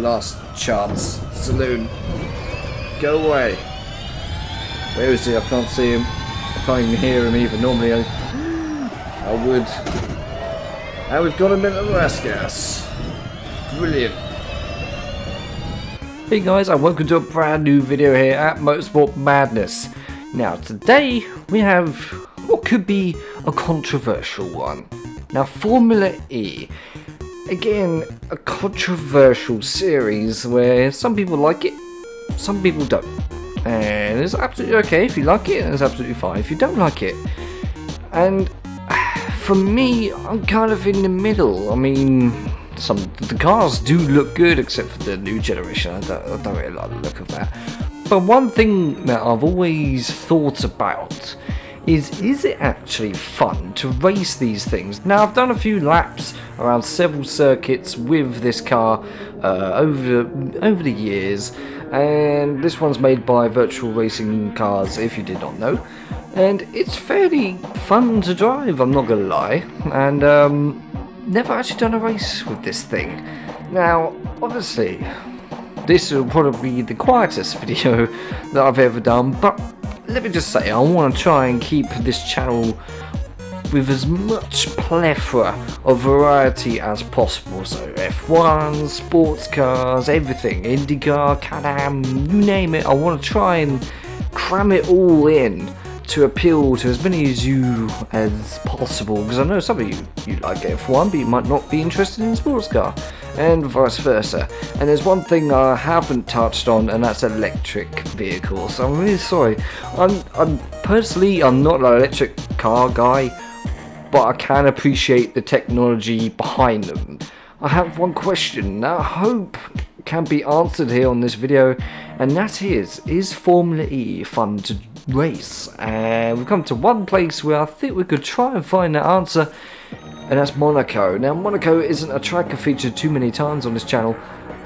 last chance. Saloon. Go away. Where is he? I can't see him. I can't even hear him either. Normally I would. And we've got him in the last gas. Brilliant. Hey guys, and welcome to a brand new video here at Motorsport Madness. Now today we have what could be a controversial one. Now Formula E. Again, a controversial series where some people like it, some people don't. And it's absolutely okay if you like it, and it's absolutely fine if you don't like it. And for me, I'm kind of in the middle. I mean, the cars do look good, except for the new generation. I don't really like the look of that. But one thing that I've always thought about is it actually fun to race these things? Now, I've done a few laps around several circuits with this car over the years, and this one's made by Virtual Racing Cars, if you did not know. And it's fairly fun to drive, I'm not gonna lie. And never actually done a race with this thing. Now, obviously, this will probably be the quietest video that I've ever done, but let me just say, I want to try and keep this channel with as much plethora of variety as possible. So F1, sports cars, everything, IndyCar, Can-Am, you name it. I want to try and cram it all in to appeal to as many of you as possible, because I know some of you like F1, but you might not be interested in sports car, and vice versa. And there's one thing I haven't touched on, and that's electric vehicles. So I'm really sorry. I'm personally, I'm not an electric car guy, but I can appreciate the technology behind them. I have one question that I hope can be answered here on this video, and that is Formula E fun to race? And we've come to one place where I think we could try and find that answer, and that's Monaco. Now, Monaco isn't a track I've featured too many times on this channel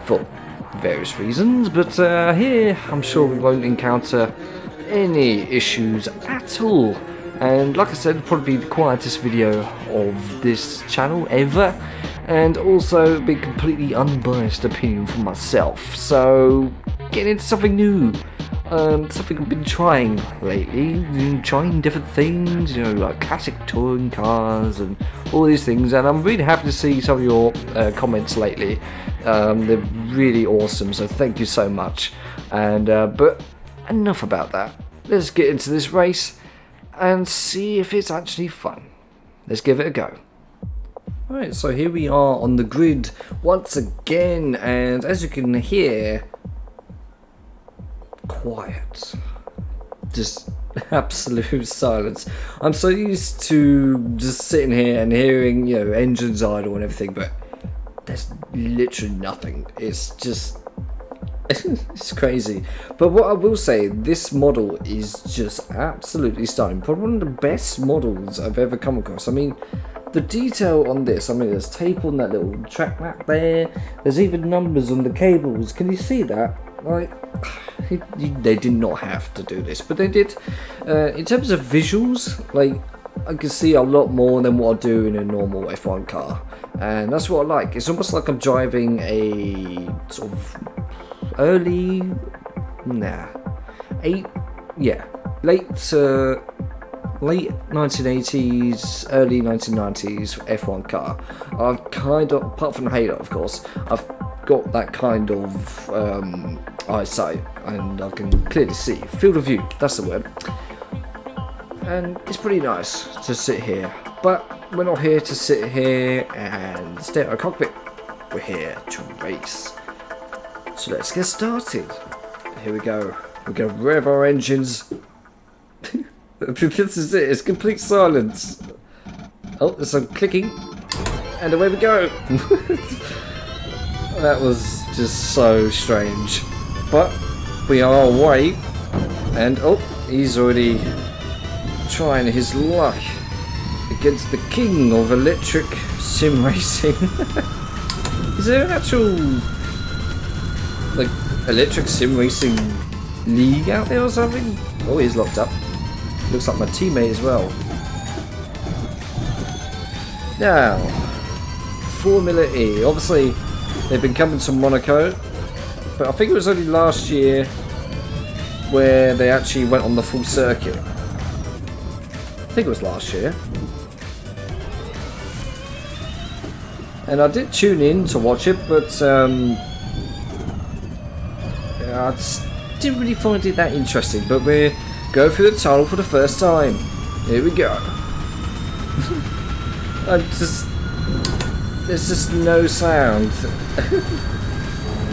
for various reasons, but here I'm sure we won't encounter any issues at all. And like I said, it'll probably be the quietest video of this channel ever, and also be completely unbiased opinion from myself. So get into something new. Something I've been trying lately, trying different things, you know, like classic touring cars and all these things, and I'm really happy to see some of your comments lately. They're really awesome, so thank you so much. And but enough about that. Let's get into this race and see if it's actually fun. Let's give it a go. Alright, so here we are on the grid once again, and as you can hear, quiet, just absolute silence. I'm so used to just sitting here and hearing, you know, engines idle and everything, but there's literally nothing. It's just it's crazy. But what I will say, this model is just absolutely stunning. Probably one of the best models I've ever come across. I mean, the detail on this, I mean, there's tape on that little track map there, there's even numbers on the cables. Can you see that? Like, they did not have to do this, but they did. In terms of visuals, like, I can see a lot more than what I do in a normal F1 car, and that's what I like. It's almost like I'm driving a sort of late 1980s, early 1990s F1 car. I've kind of, apart from the halo, of course, I've got that kind of eyesight, and I can clearly see, field of view, that's the word. And it's pretty nice to sit here, but we're not here to sit here and stare at a cockpit. We're here to race. So let's get started. Here we go. We're going to rev our engines. This is it. It's complete silence. Oh, there's some clicking, and away we go. That was just so strange, but we are away, and oh, he's already trying his luck against the king of electric sim racing. Is there an actual, like, electric sim racing league out there or something? Oh, he's locked up. Looks like my teammate as well. Now, Formula E. Obviously, They've been coming to Monaco, but I think it was only last year where they actually went on the full circuit. I think it was last year. And I did tune in to watch it, but I just didn't really find it that interesting. But we're going through the tunnel for the first time. Here we go. There's just no sound.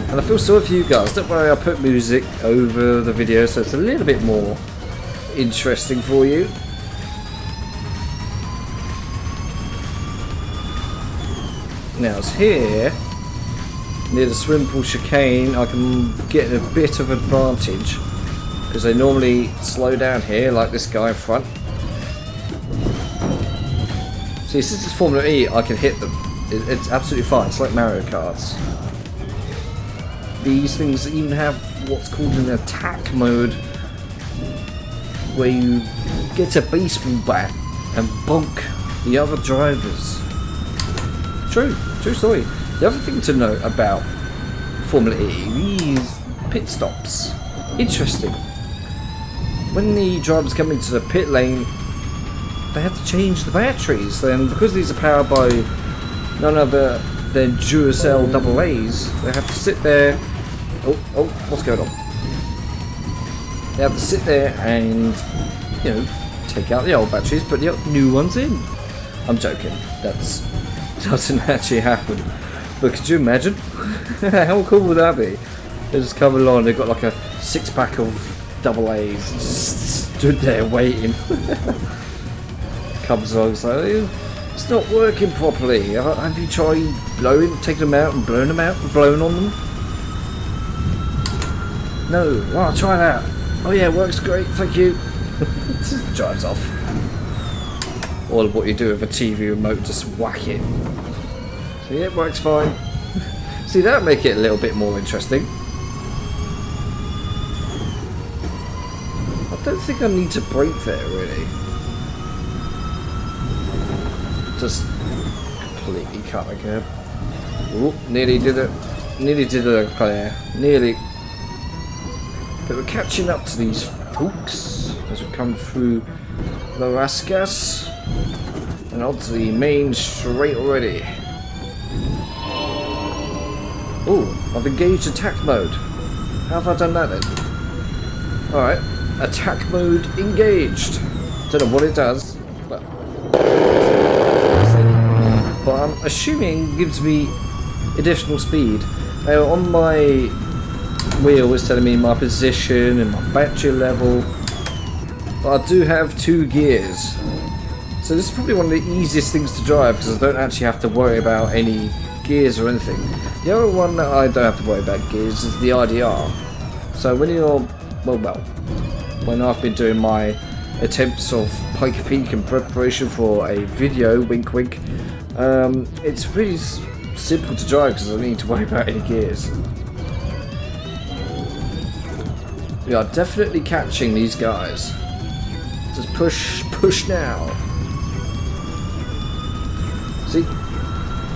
And I feel sorry for you guys. Don't worry, I put music over the video so it's a little bit more interesting for you. Now it's here, near the swimming pool chicane, I can get a bit of advantage because they normally slow down here, like this guy in front. See, since it's Formula E, I can hit them. It's absolutely fine. It's like Mario Karts. These things even have what's called an attack mode, where you get a baseball bat and bonk the other drivers. True story. The other thing to note about Formula E, these pit stops. Interesting. When the drivers come into the pit lane, they have to change the batteries. Then, because these are powered by none other than Duracell AA's, they have to sit there. Oh, what's going on? They have to sit there and, you know, take out the old batteries, put the new ones in. I'm joking. That doesn't actually happen. But could you imagine? How cool would that be? They just come along, they've got like a 6-pack of AA's, just stood there waiting. Comes along, it's like, it's not working properly. Have you tried taking them out and blowing them out and blowing on them? No. Oh, I'll try that. Oh yeah, it works great, thank you. Just drives off. Or what you do with a TV remote, just whack it. So yeah, it works fine. See, that would make it a little bit more interesting. I don't think I need to brake there, really. Just completely cut the curb. Ooh, nearly did it. Nearly did it, Claire. Nearly. But we're catching up to these folks as we come through the Rascas and onto the main straight already. Oh, I've engaged attack mode. How have I done that then? Alright, attack mode engaged. Don't know what it does, but I'm assuming it gives me additional speed. Now on my wheel it's telling me my position and my battery level, but I do have 2 gears, so this is probably one of the easiest things to drive because I don't actually have to worry about any gears or anything. The other one that I don't have to worry about gears is the IDR. So when you're when I've been doing my attempts of Pike Peak in preparation for a video, wink wink, it's really simple to drive because I don't need to worry about any gears. We are definitely catching these guys. Just push now. See,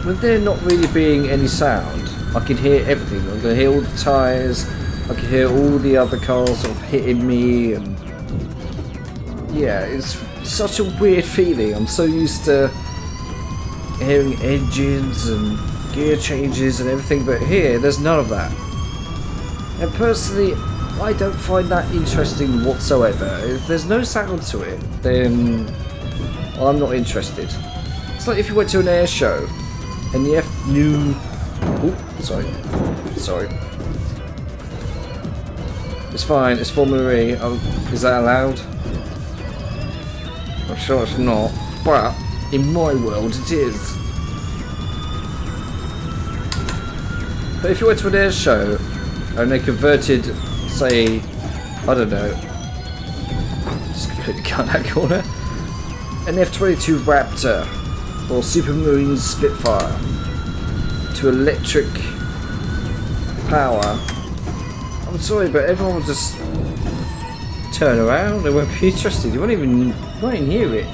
with there not really being any sound, I can hear everything. I can hear all the tyres, I can hear all the other cars sort of hitting me, and yeah, it's such a weird feeling. I'm so used to hearing engines and gear changes and everything, but here there's none of that. And personally, I don't find that interesting whatsoever. If there's no sound to it, then I'm not interested. It's like if you went to an air show and the new... Oh, sorry. It's fine, it's Formula E. Oh, is that allowed? I'm sure it's not, but in my world it is. But if you went to an air show and they converted, say, I don't know, just completely cut that corner, an F-22 Raptor or Supermarine Spitfire to electric power, I'm sorry, but everyone will just turn around. They won't be interested. You won't even hear it.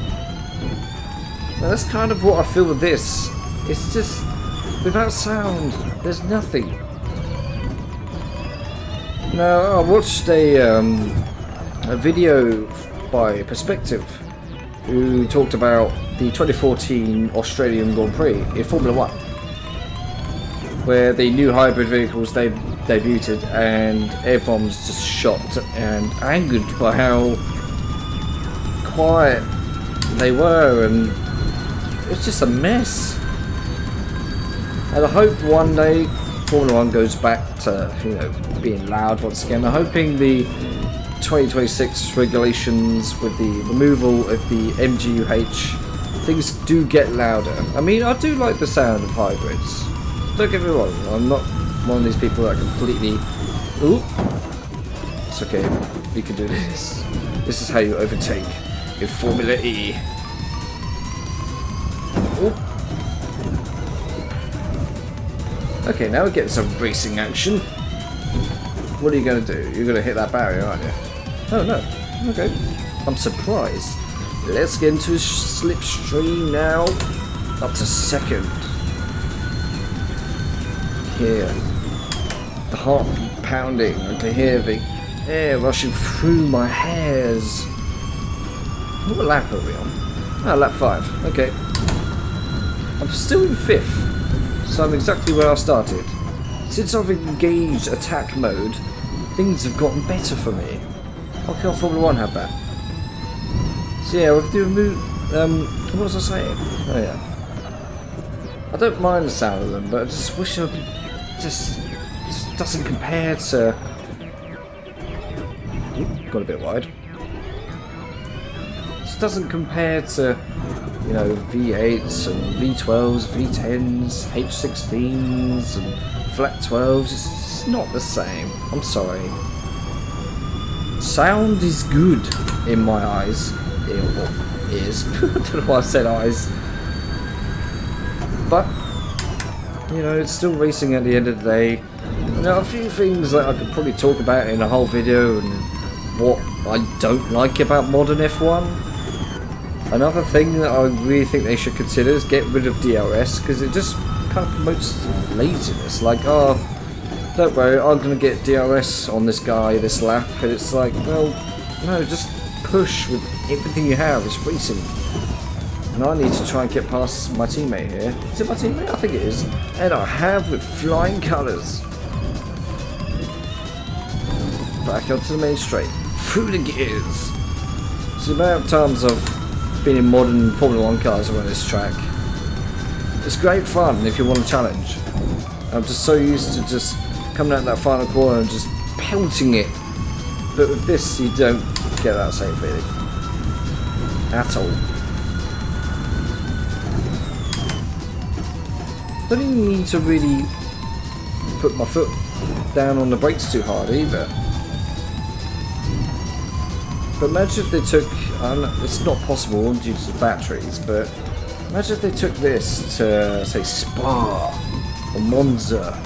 Now, that's kind of what I feel with this. It's just Without sound, there's nothing. Now, I watched a video by Perspective who talked about the 2014 Australian Grand Prix in Formula 1, where the new hybrid vehicles debuted and everyone's just shocked and angered by how quiet they were, and it's just a mess. And I hope one day Formula 1 goes back to, you know, being loud once again. I'm hoping the 2026 regulations with the removal of the MGUH, things do get louder. I mean, I do like the sound of hybrids. Don't get me wrong, I'm not one of these people that completely... Ooh! It's okay, we can do this. This is how you overtake in Formula E. Ooh. Okay, now we're getting some racing action. What are you going to do? You're going to hit that barrier, aren't you? Oh no. Okay. I'm surprised. Let's get into slipstream now. Up to second. Here. The heartbeat pounding. I can hear the air rushing through my hairs. What lap are we on? Ah, lap 5. Okay. I'm still in 5th. So I'm exactly where I started. Since I've engaged attack mode, things have gotten better for me. Why can't Formula 1 have that? So yeah, with the remove... what was I saying? Oh yeah. I don't mind the sound of them, but I just wish it just doesn't compare to... Ooh, got a bit wide. Just doesn't compare to, you know, V8s and V12s, V10s, H16s and flat 12s. It's not the same. I'm sorry. Sound is good in my eyes. Ears. I don't know why I said eyes. But, you know, it's still racing at the end of the day. There are a few things that I could probably talk about in a whole video and what I don't like about modern F1. Another thing that I really think they should consider is get rid of DRS, because it just kind of promotes laziness. Like, oh, don't worry, I'm going to get DRS on this guy this lap, and it's like, well, no, just push with everything you have. It's racing. And I need to try and get past my teammate here. Is it my teammate? I think it is. And I have with flying colours. Back onto the main straight. Through the gears. So the amount of times I've been in modern Formula 1 cars around this track. It's great fun if you want a challenge. I'm just so used to just coming out that final corner and just pelting it. But with this you don't get that same feeling. At all. Don't even need to really put my foot down on the brakes too hard either. But imagine if they took, it's not possible due to the batteries, but imagine if they took this to, say, Spa or Monza.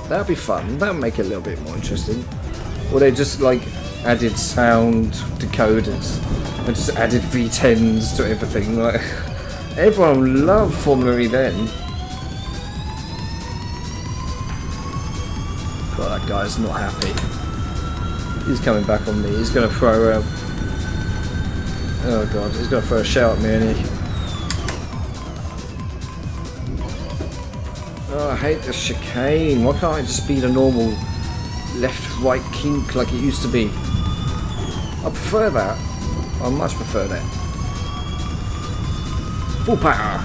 That would be fun. That would make it a little bit more interesting. Or they just, like, added sound decoders and just added V10s to everything. Like, everyone would love Formula E then. God, that guy's not happy. He's coming back on me. He's going to throw a... Oh god, he's going to throw a shell at me, isn't he? Oh, I hate the chicane. Why can't it just be the normal left-right kink like it used to be? I prefer that. I much prefer that. Full power.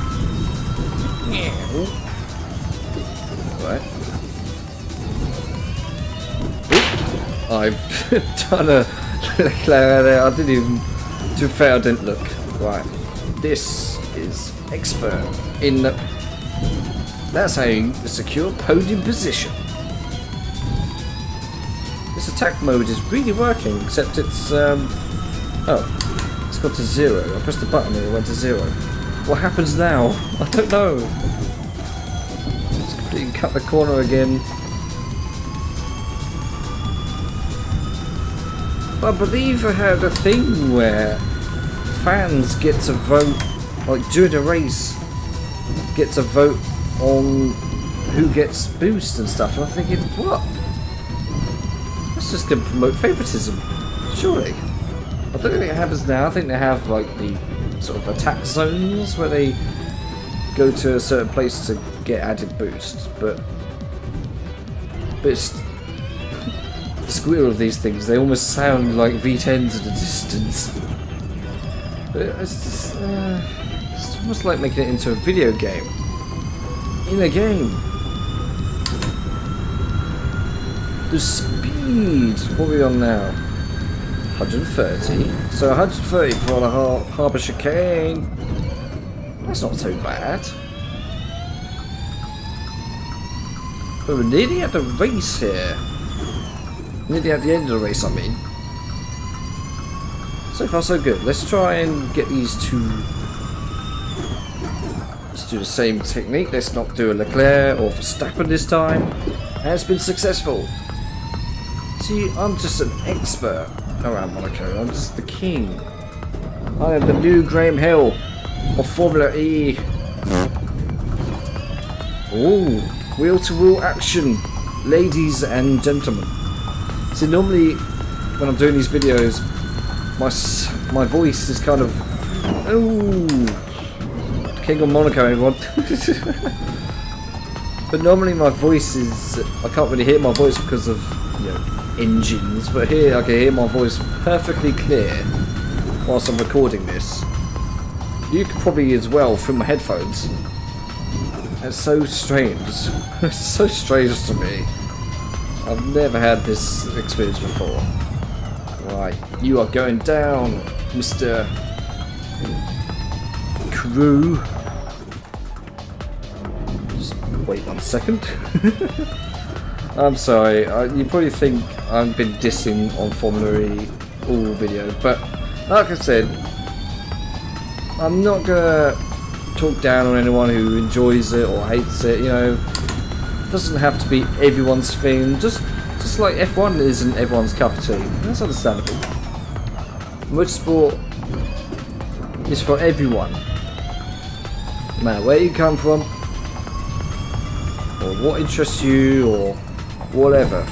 Yeah. Right. I've done a Leclerc there. I didn't even. To be fair, I didn't look. Right. This is expert in the. That's how you secure podium position. This attack mode is really working, except it's oh, it's got to 0. I pressed the button and it went to 0. What happens now? I don't know. It's completely cut the corner again. I believe I had a thing where fans get to vote, like during a race, get to vote on who gets boost and stuff. And I'm thinking, what? That's just going to promote favoritism, surely. I don't think it happens now. I think they have like the sort of attack zones where they go to a certain place to get added boost, but it's the squeal of these things. They almost sound like V10s at a distance. But it's almost like making it into a video game. In a game. The speed. What are we on now? 130. So 130 for the harbour chicane. That's not so bad. But we're nearly at the race here. Nearly at the end of the race, I mean. So far so good. Let's try and get these two. Let's do the same technique. Let's not do a Leclerc or Verstappen this time. And it's been successful. See, I'm just an expert around Monaco. I'm just the king. I am the new Graham Hill of Formula E. Ooh, wheel-to-wheel action, ladies and gentlemen. See, normally when I'm doing these videos, my voice is kind of, ooh, King of Monaco, everyone. But normally my voice is, I can't really hear my voice because of, you know, engines. But here I can hear my voice perfectly clear whilst I'm recording this. You could probably as well through my headphones. It's so strange. It's so strange to me. I've never had this experience before. Right, you are going down, Mr. Crew. Just wait 1 second. I'm sorry, you probably think I've been dissing on Formula E all video, but like I said, I'm not gonna talk down on anyone who enjoys it or hates it. You know, it doesn't have to be everyone's thing. Just like F1 isn't everyone's cup of tea. That's understandable. Motorsport is for everyone, no matter where you come from, or what interests you, or whatever.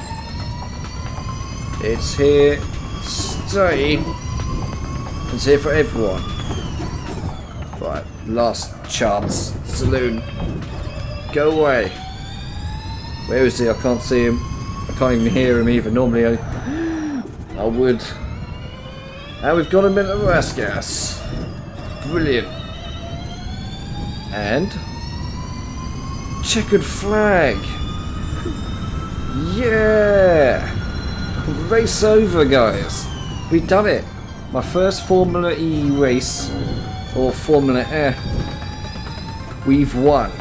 It's here to stay. It's here for everyone. Right, last chance. Saloon. Go away. Where is he? I can't see him. I can't even hear him either. Normally I would. And we've got him in the Rasgas. Brilliant. And checkered flag. Yeah. Race over, guys. We've done it. My first Formula E race, or Formula E, we've won.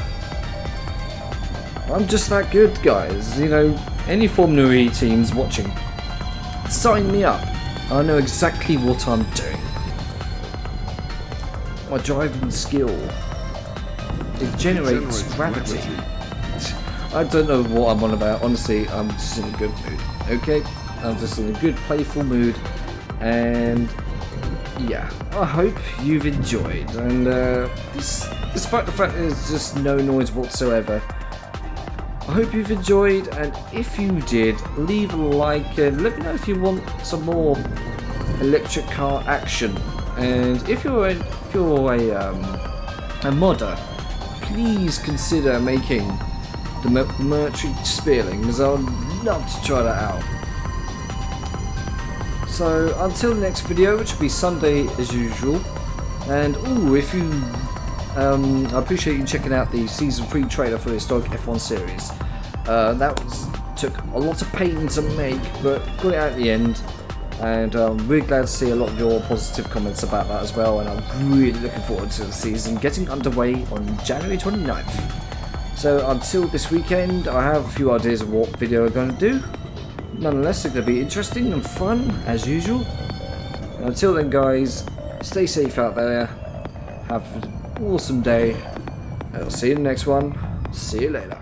I'm just that good, guys. You know, any Formula E teams watching, sign me up. I know exactly what I'm doing. My driving skill, it generates gravity. I don't know what I'm on about. Honestly, I'm just in a good mood. Okay? I'm just in a good, playful mood. And yeah, I hope you've enjoyed. And despite the fact there's just no noise whatsoever, I hope you've enjoyed. And if you did, leave a like and let me know if you want some more electric car action. And if you're a modder, please consider making the Mercury Spearlings. I'd love to try that out. So until the next video, which will be Sunday as usual, and if you, I appreciate you checking out the season 3 trailer for the historic F1 series. Took a lot of pain to make, but got it out at the end, and I'm really glad to see a lot of your positive comments about that as well. And I'm really looking forward to the season getting underway on January 29th. So until this weekend, I have a few ideas of what video I'm going to do. Nonetheless, it's going to be interesting and fun, as usual. And until then, guys, stay safe out there. Have an awesome day. And I'll see you in the next one. See you later.